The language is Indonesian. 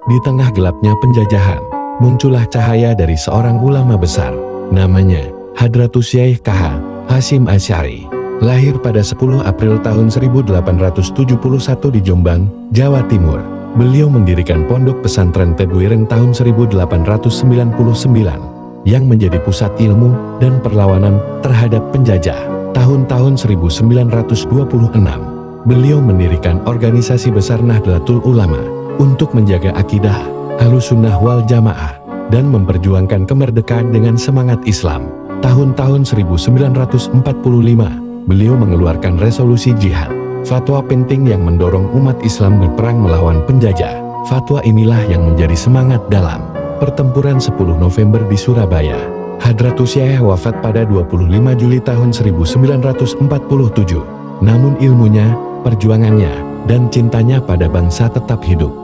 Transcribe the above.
Di tengah gelapnya penjajahan, muncullah cahaya dari seorang ulama besar. Namanya Hadratus Syaikh K.H. Hasyim Asy'ari. Lahir pada 10 April tahun 1871 di Jombang, Jawa Timur. Beliau mendirikan pondok pesantren Tebuireng tahun 1899 yang menjadi pusat ilmu dan perlawanan terhadap penjajah. Tahun-tahun 1926, beliau mendirikan organisasi besar Nahdlatul Ulama untuk menjaga akidah Ahlussunnah wal Jamaah dan memperjuangkan kemerdekaan dengan semangat Islam. Tahun-tahun 1945, beliau mengeluarkan resolusi jihad, fatwa penting yang mendorong umat Islam berperang melawan penjajah. Fatwa inilah yang menjadi semangat dalam pertempuran 10 November di Surabaya. Hadratus Syaikh wafat pada 25 Juli tahun 1947. Namun ilmunya, perjuangannya, dan cintanya pada bangsa tetap hidup.